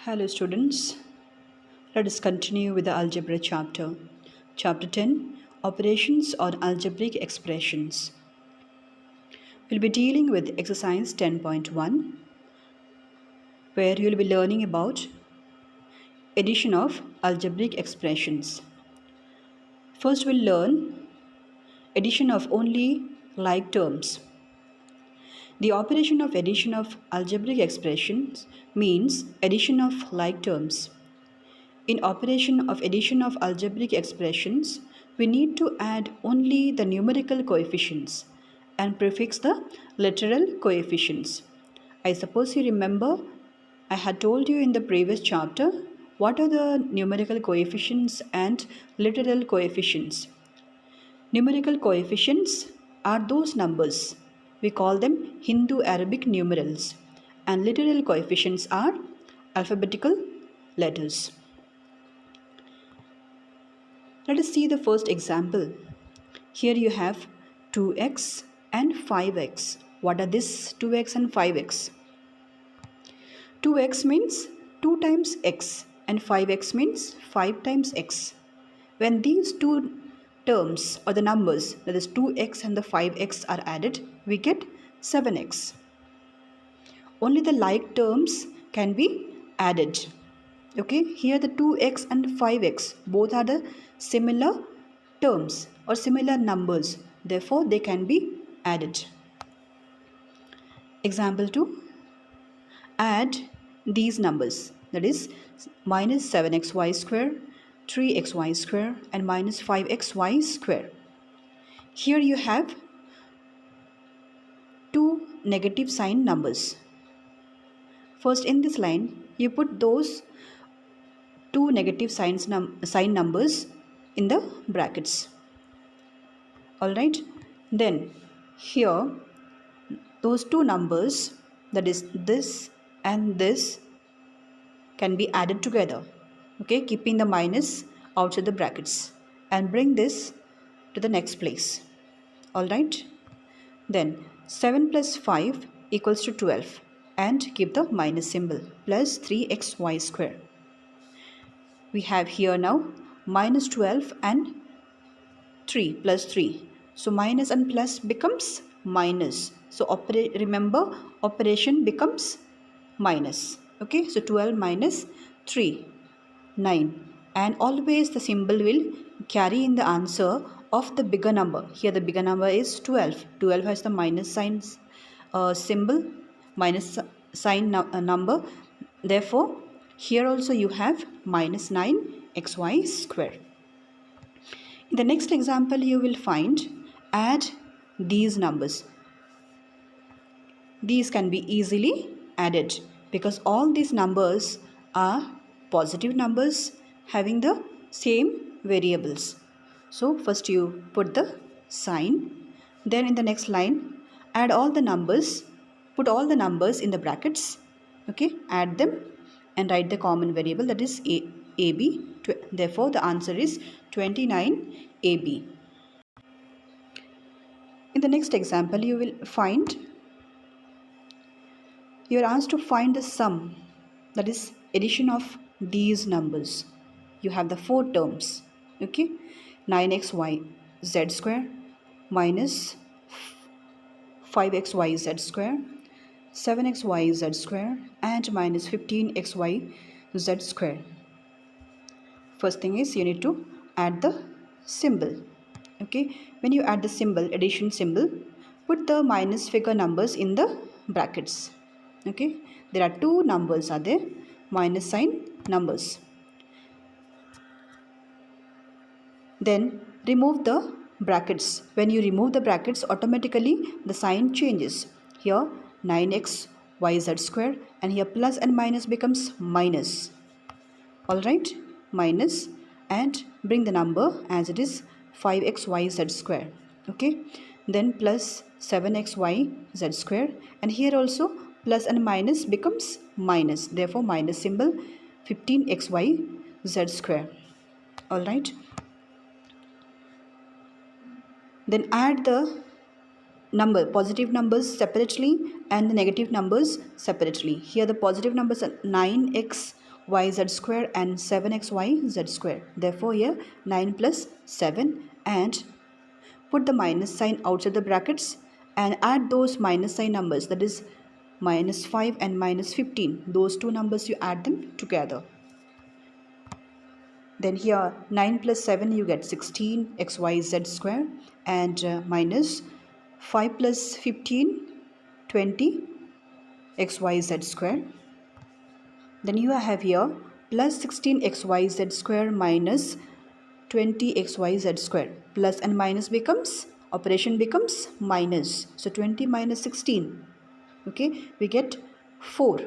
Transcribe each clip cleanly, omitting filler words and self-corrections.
Hello students, let us continue with the algebra chapter. Chapter 10, Operations on Algebraic Expressions. We'll be dealing with exercise 10.1 where you'll be learning about addition of algebraic expressions. First we'll learn addition of only like terms. The operation of addition of algebraic expressions means addition of like terms. In operation of addition of algebraic expressions, we need to add only the numerical coefficients and prefix the literal coefficients. I suppose you remember I had told you in the previous chapter what are the numerical coefficients and literal coefficients. Numerical coefficients are those numbers. We call them Hindu Arabic numerals, and literal coefficients are alphabetical letters. Let us see the first example. Here you have 2x and 5x. What are these 2x and 5x? 2x means 2 times x and 5x means 5 times x. When these two terms or the numbers, that is 2x and the 5x are added, we get 7x. Only the like terms can be added. Okay, here the 2x and 5x both are the similar terms or similar numbers, therefore they can be added. Example 2, add these numbers, that is minus 7xy square, 3xy square and minus 5xy square. Here you have two negative sign numbers. First, in this line you put those two negative sign numbers in the brackets. Alright, then here those two numbers, that is this and this, can be added together. Okay, keeping the minus outside the brackets and bring this to the next place. Alright, then 7 plus 5 equals to 12 and keep the minus symbol, plus 3xy square. We have here now minus 12 and 3 plus 3. So minus and plus becomes minus. So remember, operation becomes minus. Okay, so 12 minus 3, 9. And always the symbol will carry in the answer of the bigger number. Here the bigger number is 12. 12 has the minus signs symbol, minus sign number. Therefore, here also you have minus 9xy square. In the next example, you will find add these numbers. These can be easily added because all these numbers are positive numbers having the same variables. So first you put the sign, then in the next line add all the numbers, put all the numbers in the brackets, okay, add them and write the common variable, that is AB. Therefore the answer is 29AB. In the next example you will find you are asked to find the sum, that is addition of these numbers. You have the four terms, okay, 9xy z square minus 5xy z square, 7xy z square and minus 15xy z square. First thing is you need to add the symbol. Okay, when you add the symbol, addition symbol, put the minus figure numbers in the brackets. Okay, there are two numbers are there, minus sign numbers. Then remove the brackets. When you remove the brackets, automatically the sign changes. Here 9x yz square and here plus and minus becomes minus. Alright, minus, and bring the number as it is 5xyz square. Okay, then plus 7xyz square and here also plus and minus becomes minus, therefore minus symbol, 15xyz square. Alright, then add the positive numbers separately and the negative numbers separately. Here the positive numbers are 9x yz square and 7xyz square. Therefore here 9 plus 7, and put the minus sign outside the brackets and add those minus sign numbers, that is minus 5 and minus 15. Those two numbers you add them together. Then here 9 plus 7 you get 16 xyz square, and minus 5 plus 15 20 xyz square. Then you have here plus 16 xyz square minus 20 xyz square. Plus and minus becomes, operation becomes minus. So 20 minus 16. Okay, we get 4.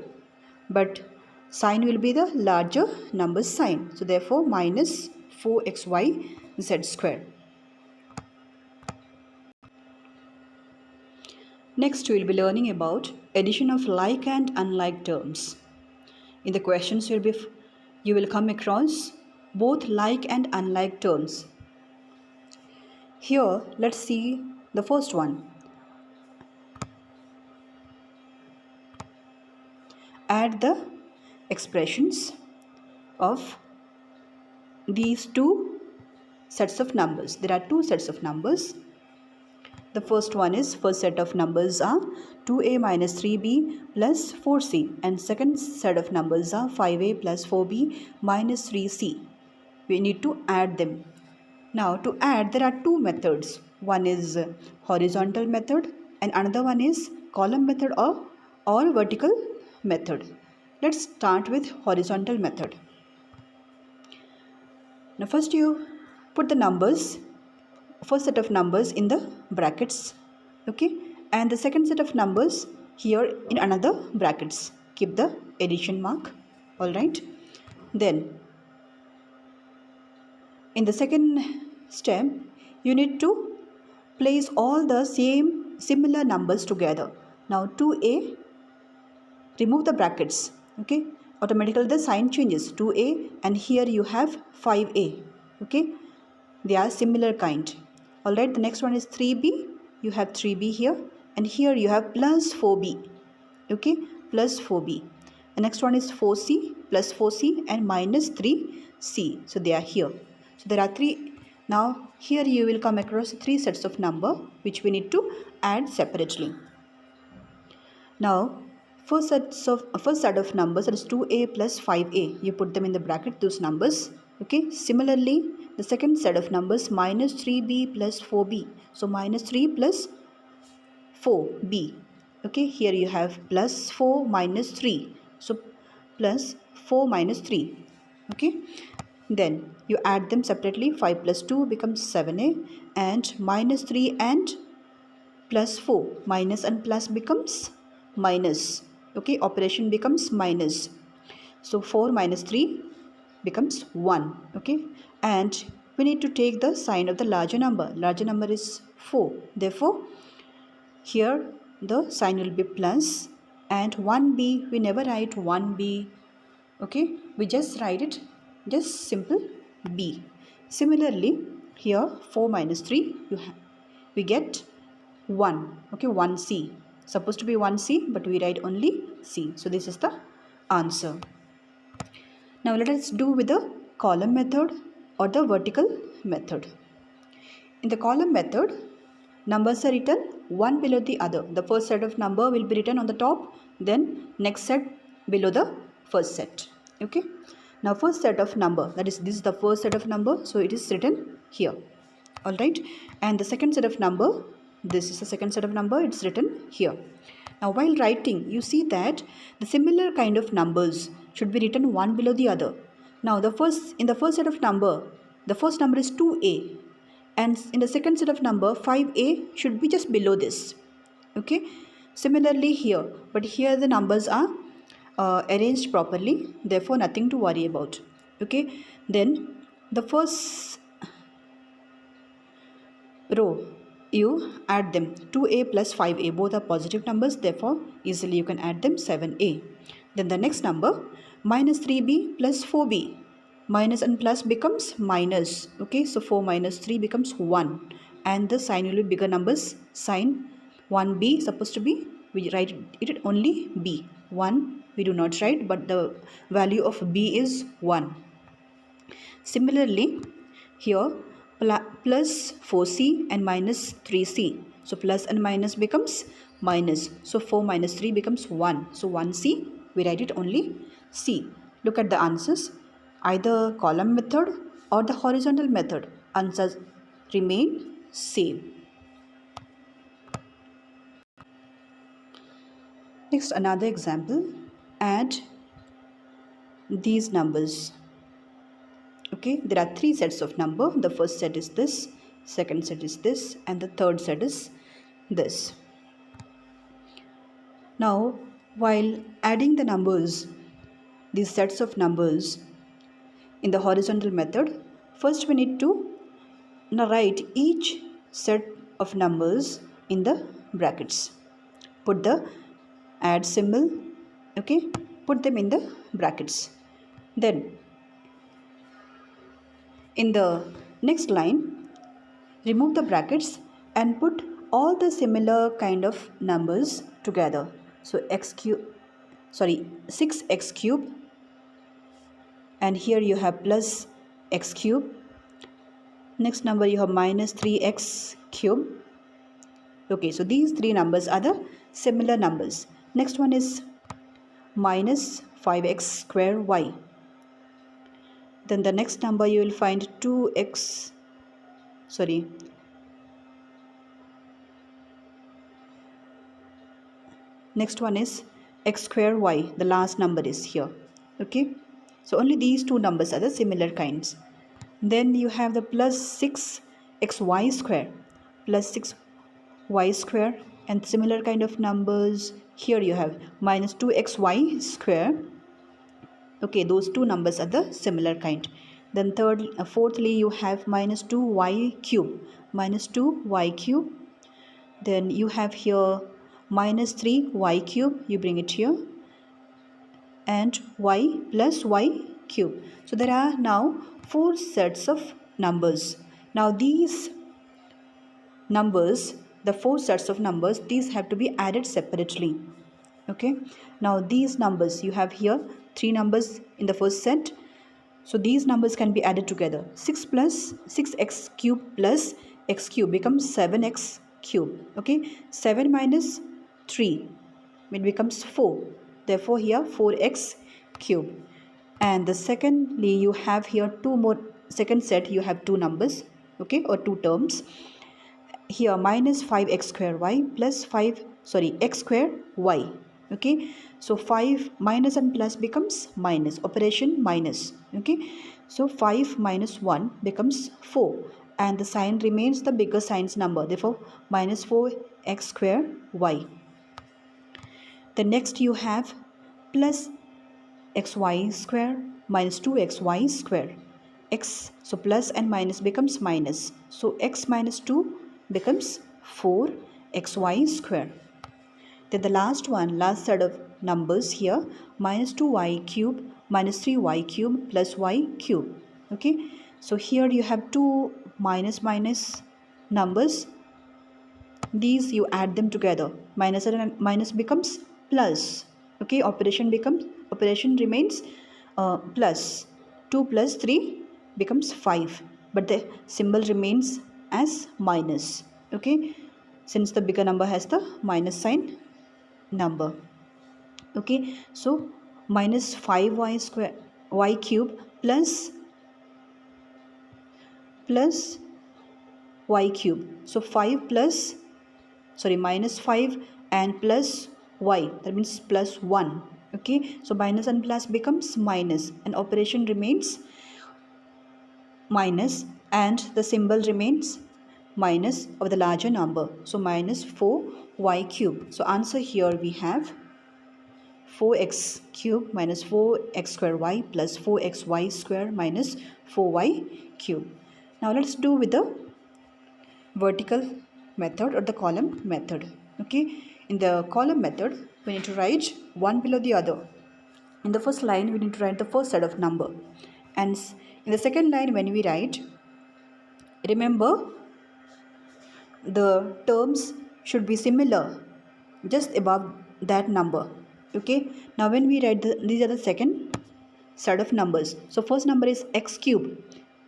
But sign will be the larger number sign. So therefore minus 4xyz square. Next we will be learning about addition of like and unlike terms. In the questions you will come across both like and unlike terms. Here let's see the first one. Add the expressions of these two sets of numbers. There are two sets of numbers. The first set of numbers are 2a minus 3b plus 4c, and second set of numbers are 5a plus 4b minus 3c. We need to add them. Now to add there are two methods. One is horizontal method and another one is column method or vertical method. Let's start with horizontal method. Now first you put the numbers, first set of numbers in the brackets, okay, and the second set of numbers here in another brackets. Keep the addition mark. All right. Then in the second step you need to place all the similar numbers together. Now 2a, remove the brackets, okay, automatically the sign changes. 2a and here you have 5a, okay, they are similar kind. All right, the next one is 3b, you have 3b here, and here you have plus 4b, okay, plus 4b. The next one is 4c, plus 4c and minus 3c, so they are here. So there are three. Now here you will come across three sets of number which we need to add separately. Now first set of numbers, that is 2a plus 5a, you put them in the bracket, those numbers, okay. Similarly the second set of numbers minus 3b plus 4b, so minus 3 plus 4b, okay, here you have plus 4 minus 3, so plus 4 minus 3, okay. Then you add them separately. 5 plus 2 becomes 7a, and minus 3 and plus 4, minus and plus becomes minus, okay, operation becomes minus. So 4 minus 3 becomes 1, okay, and we need to take the sign of the larger number. Larger number is 4, therefore here the sign will be plus, and 1b, we never write 1b, okay, we just write it just simple b. Similarly here 4 minus 3 we get 1, okay, 1c, supposed to be 1c but we write only c, so this is the answer. Now let us do with the column method or the vertical method. In the column method, numbers are written one below the other. The first set of number will be written on the top, then next set below the first set, okay. Now first set of number, that is this is the first set of number, so it is written here. All right, and the second set of number, this is the second set of number, it's written here. Now while writing you see that the similar kind of numbers should be written one below the other. Now in the first set of number, the first number is 2a, and in the second set of number 5a should be just below this, okay. Similarly here, but here the numbers are arranged properly, therefore nothing to worry about, okay. Then the first row you add them, 2a plus 5a, both are positive numbers, therefore easily you can add them, 7a. Then the next number minus 3b plus 4b, minus and plus becomes minus, okay, so 4 minus 3 becomes 1, and the sign will be bigger numbers, sign 1b supposed to be, we write it only b, 1 we do not write, but the value of b is 1. Similarly, here plus 4c and minus 3c. So plus and minus becomes minus. So 4 minus 3 becomes 1. So 1c, we write it only c. Look at the answers. Either column method or the horizontal method. Answers remain same. Next, another example. Add these numbers. Okay, there are three sets of number. The first set is this, second set is this, and the third set is this. Now, while adding the numbers, these sets of numbers in the horizontal method, first we need to write each set of numbers in the brackets. Put the add symbol, okay, put them in the brackets. Then in the next line, remove the brackets and put all the similar kind of numbers together. So 6x cube, and here you have plus x cube. Next number you have minus 3x cube. Okay, so these three numbers are the similar numbers. Next one is minus 5x square y. Then the next number you will find 2x, next one is x square y. The last number is here. Okay, so only these two numbers are the similar kinds. Then you have the plus 6xy square, plus 6y square, and similar kind of numbers. Here you have minus 2xy square. Okay, those two numbers are the similar kind. Then fourthly you have minus 2y cube, minus 2y cube. Then you have here minus 3y cube, you bring it here, and y plus y cube. So there are now four sets of numbers. Now these numbers, the four sets of numbers, these have to be added separately. Okay, now these numbers, you have here three numbers in the first set. So these numbers can be added together. 6x cube plus x cube becomes 7x cube. Okay, 7 minus 3, it becomes 4. Therefore here 4x cube. And the secondly you have here second set you have two numbers, okay, or two terms. Here minus 5x square y plus x square y. Okay, so 5 minus and plus becomes minus, operation minus. Okay, so 5 minus 1 becomes 4, and the sign remains the bigger sign's number, therefore minus 4x square y. The next you have plus xy square minus 2xy square. So plus and minus becomes minus, so x minus 2 becomes 4xy square. Then the last set of numbers here, minus 2y cube minus 3y cube plus y cube. Okay, so here you have two minus numbers. These you add them together, minus and minus becomes plus. Okay, operation remains plus. 2 plus 3 becomes 5, but the symbol remains as minus. Okay, since the bigger number has the minus sign number. Okay, so minus 5y square y cube plus y cube. So 5 plus minus 5 and plus y, that means plus 1. Okay, so minus and plus becomes minus, and operation remains minus, and the symbol remains minus of the larger number, so minus 4y cube. So answer here we have 4x cube minus 4x square y plus 4xy square minus 4y cube. Now let's do with the vertical method or the column method. Okay, in the column method we need to write one below the other. In the first line we need to write the first set of number, and in the second line when we write, remember the terms should be similar just above that number. Okay, now when we write these are the second set of numbers. So first number is x cube.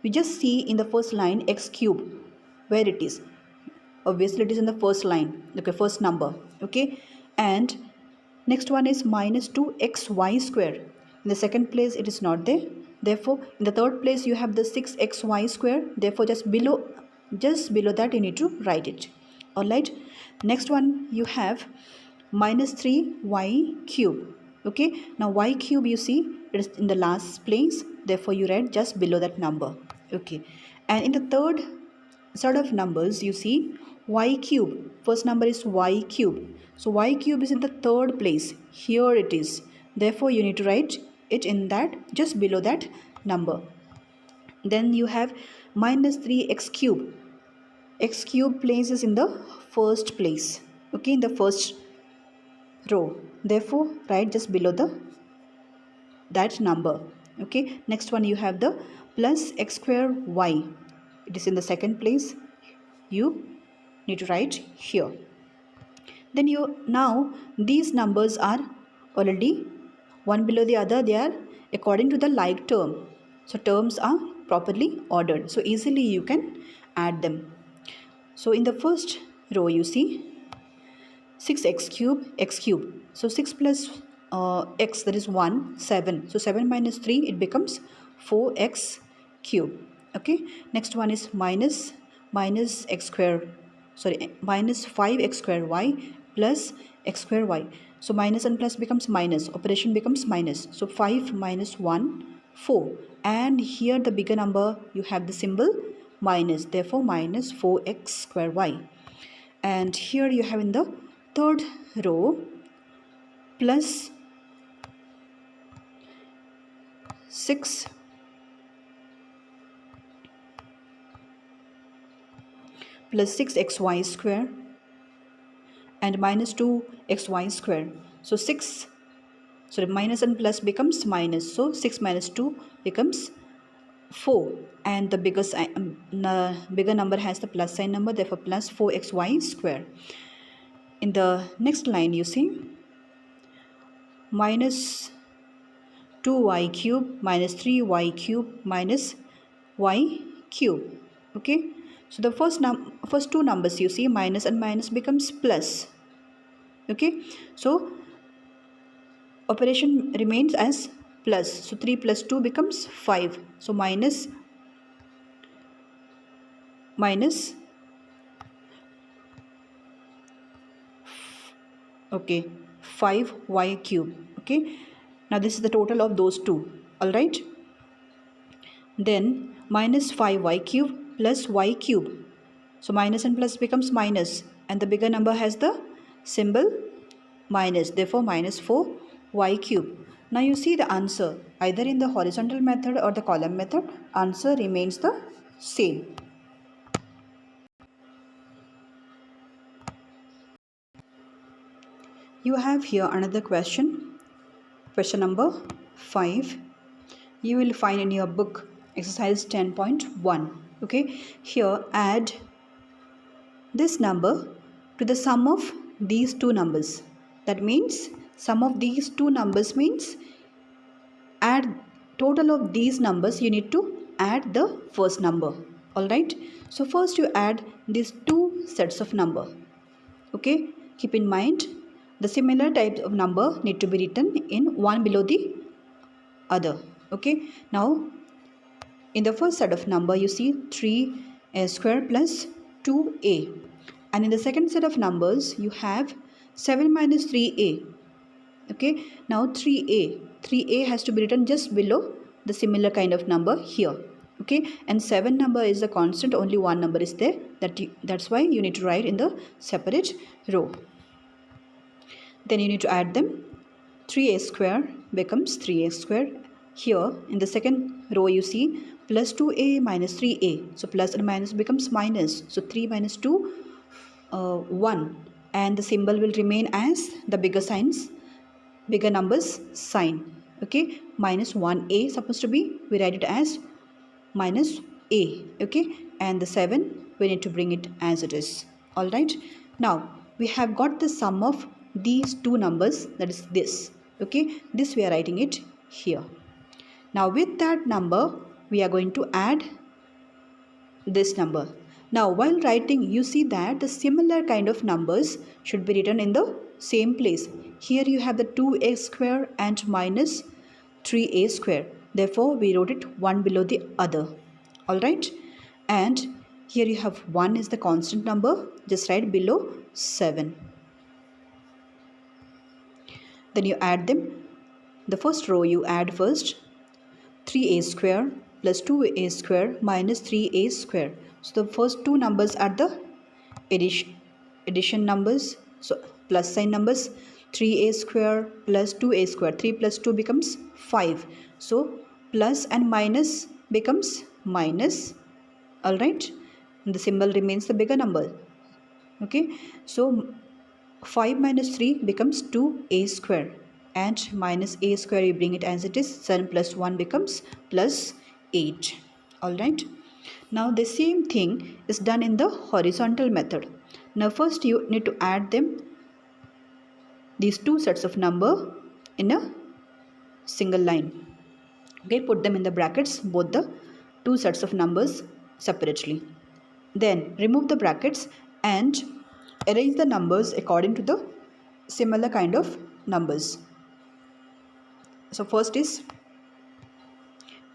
We just see in the first line x cube, where it is. Obviously it is in the first line, okay, first number. Okay, and next one is minus 2xy square. In the second place it is not there. Therefore in the third place you have the 6xy square. Therefore just below that you need to write it. Alright, next one you have minus 3y cube. Okay, now y cube you see it is in the last place, therefore you write just below that number. Okay, and in the third set of numbers you see y cube. First number is y cube, so y cube is in the third place, here it is, therefore you need to write it in that just below that number. Then you have minus 3x cube. X cube place is in the first place, okay, in the first row, therefore write just below that number. Okay, next one you have the plus x square y. It is in the second place, you need to write here. Then now these numbers are already one below the other, they are according to the like term, so terms are properly ordered, so easily you can add them. So in the first row you see 6x cube x cube, so 6 plus x, that is 1, 7, so 7 minus 3 it becomes 4x cube. Okay, next one is minus x square, minus 5x square y plus x square y, so minus and plus becomes minus, operation becomes minus, so 5 minus 1, 4, and here the bigger number you have the symbol minus, therefore minus 4x square y. And here you have in the third row plus 6 plus 6xy square and minus 2xy square. So 6, minus and plus becomes minus, so 6 minus 2 becomes 4, and the bigger number has the plus sign number, therefore plus 4xy square. In the next line you see minus 2y cube minus 3y cube minus y cube. Okay, so the first two numbers you see minus and minus becomes plus. Okay, so operation remains as plus, so 3 plus 2 becomes 5, so minus okay 5y cube. Okay, now this is the total of those two. All right, then minus 5y cube plus y cube, so minus and plus becomes minus, and the bigger number has the symbol minus, therefore minus 4y cube. Now you see the answer either in the horizontal method or the column method, answer remains the same. You have here another question number 5. You will find in your book exercise 10.1. Okay, here add this number to the sum of these two numbers. That means sum of these two numbers means add total of these numbers, you need to add the first number. Alright, so first you add these two sets of number. Okay, keep in mind the similar types of number need to be written in one below the other. Okay, now in the first set of number you see 3a square plus 2a, and in the second set of numbers you have 7 minus 3a. Okay, now 3a has to be written just below the similar kind of number here. Okay, and 7 number is a constant, only one number is there, that's why you need to write in the separate row. Then you need to add them. 3a square becomes 3a square. Here in the second row you see plus 2a minus 3a, so plus and minus becomes minus, so 3 minus 2 1, and the symbol will remain as the bigger numbers sign. Okay, minus 1a supposed to be, we write it as minus a. Okay, and the 7 we need to bring it as it is. All right, now we have got the sum of these two numbers, that is this. Okay, this we are writing it here. Now with that number, we are going to add this number. Now while writing, you see that the similar kind of numbers should be written in the same place. Here you have the 2a square and minus 3a square. Therefore, we wrote it one below the other. Alright? And here you have 1 is the constant number. Just write below 7. Then you add them. The first row you add first. 3a square plus 2a square minus 3a square. So the first two numbers are the addition numbers. So plus sign numbers. 3a square plus 2a square. 3 plus 2 becomes 5. So plus and minus becomes minus. Alright. The symbol remains the bigger number. Okay. So 5 minus 3 becomes 2a square, and minus a square you bring it as it is. 7 plus 1 becomes plus 8. Alright. Now the same thing is done in the horizontal method. Now first you need to add them, these two sets of number, in a single line. Okay, put them in the brackets, both the two sets of numbers separately. Then remove the brackets and arrange the numbers according to the similar kind of numbers. So first is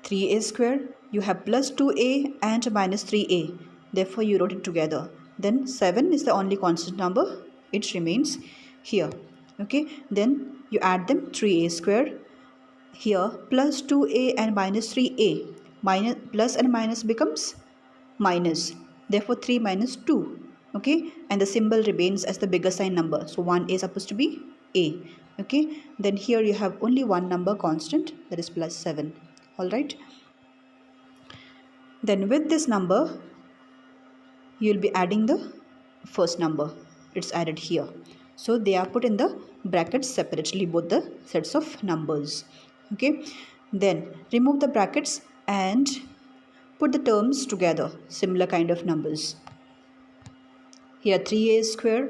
3a square. You have plus 2a and minus 3a. Therefore you wrote it together. Then 7 is the only constant number. It remains here. Okay. Then you add them. 3a square. Here plus 2a and minus 3a. Minus, plus and minus becomes minus. Therefore 3 minus 2. Okay. And the symbol remains as the bigger sign number. So 1 is supposed to be a. Okay. Then here you have only one number constant, that is plus 7. Alright. Then with this number, you will be adding the first number. It's added here. So they are put in the brackets separately, both the sets of numbers. Okay. Then remove the brackets and put the terms together, similar kind of numbers. Here 3a square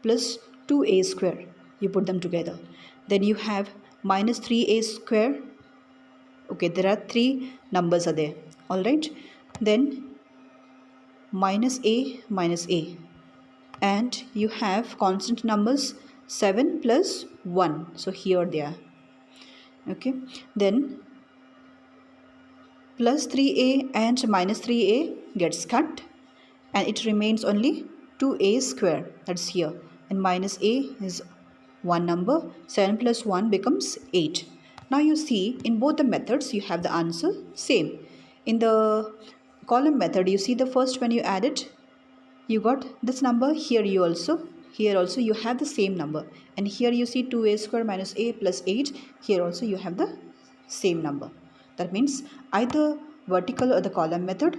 plus 2a square. You put them together. Then you have minus 3a square. Okay, there are three numbers are there. Alright. Then minus a. And you have constant numbers 7 plus 1. So here they are. Okay. Then plus 3a and minus 3a gets cut, and it remains only 2a square. That's here. And minus a is one number. 7 plus 1 becomes 8. Now you see in both the methods you have the answer same. In the column method, you see the first when you add it, you got this number. Here also you have the same number. And here you see 2a square minus a plus 8. Here also you have the same number. That means either vertical or the column method,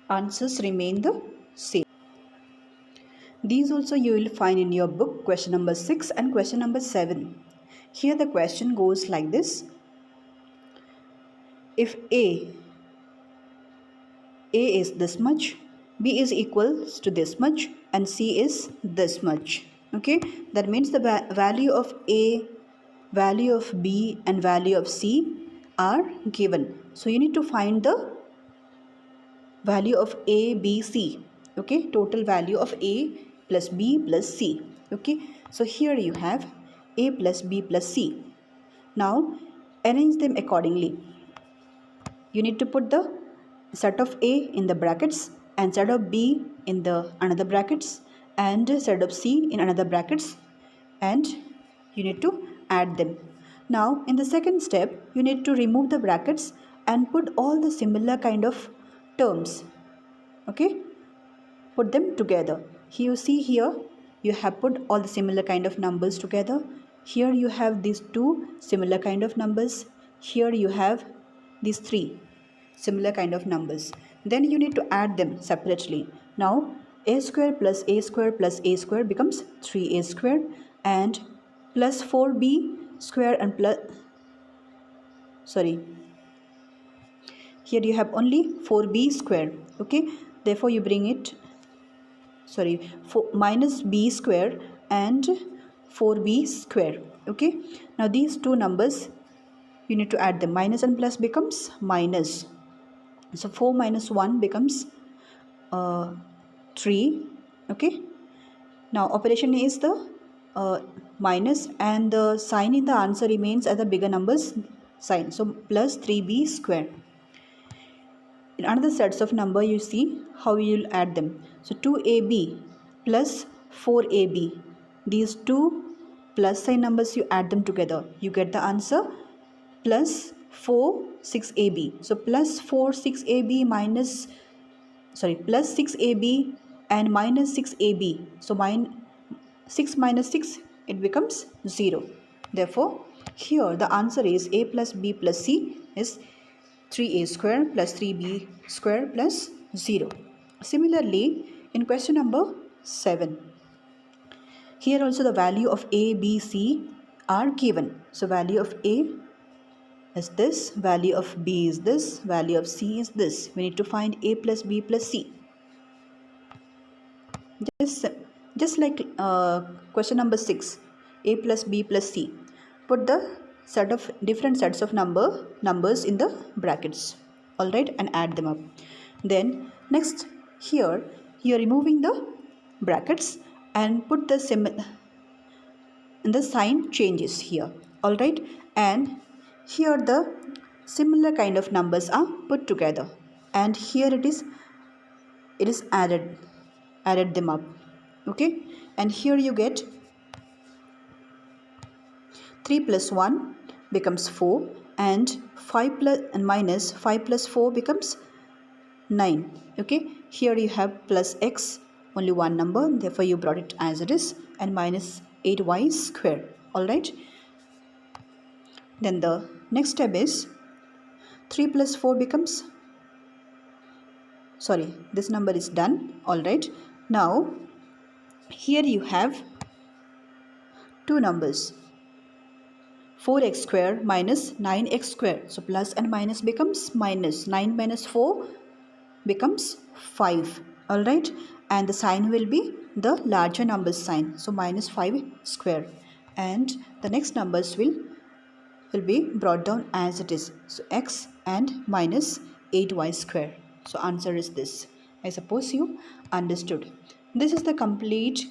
answers remain the same. These also you will find in your book, question number 6 and question number 7. Here the question goes like this. If A is this much, B is equals to this much, and C is this much. Okay, that means the value of A, value of B and value of C are given. So you need to find the value of A, B, C. Okay, total value of A plus B plus C. Okay, so here you have A plus B plus C. Now arrange them accordingly. You need to put the set of A in the brackets and set of B in the another brackets and set of C in another brackets, and you need to add them. Now in the second step, you need to remove the brackets and put all the similar kind of terms. Okay, put them together. Here you see, here you have put all the similar kind of numbers together. Here you have these two similar kind of numbers. Here you have these three similar kind of numbers. Then you need to add them separately. Now a square plus a square plus a square becomes 3a square, and plus 4b square and plus, here you have only 4b square. Okay, therefore you bring it, minus b square and 4b square. Okay, now these two numbers you need to add them. Minus and plus becomes minus. So 4 minus 1 becomes 3. Okay, now operation is the minus, and the sign in the answer remains as the bigger numbers sign. So plus 3b square. In another sets of number, you see how you will add them. So 2ab plus 4ab. These two plus sign numbers, you add them together. You get the answer plus 4 6ab. So plus 4 6ab minus, sorry, plus 6ab and minus 6ab. So 6 minus 6, it becomes 0. Therefore, here the answer is a plus b plus c is 3a square plus 3b square plus 0. Similarly, in question number 7, here also the value of a, b, c are given. So value of a is this, value of b is this, value of c is this. We need to find a plus b plus c. Just like question number 6, a plus b plus c. Put the set of different sets of numbers in the brackets, all right, and add them up. Then next, here you are removing the brackets and put the sign changes here, all right, and here the similar kind of numbers are put together, and here it is added them up. Okay, and here you get 3 plus 1 becomes 4, and 5 plus and minus 5 plus 4 becomes 9. Okay, here you have plus x, only one number, therefore you brought it as it is, and minus 8y square. All right, then the next step is 3 plus 4 becomes, sorry, this number is done. All right, now here you have two numbers, 4x square minus 9x square. So plus and minus becomes minus. 9 minus 4 becomes 5. Alright. And the sign will be the larger number sign. So minus 5 square. And the next numbers will be brought down as it is. So x and minus 8y square. So answer is this. I suppose you understood. This is the complete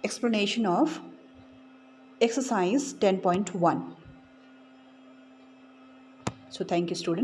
explanation of exercise 10.1. So thank you, students.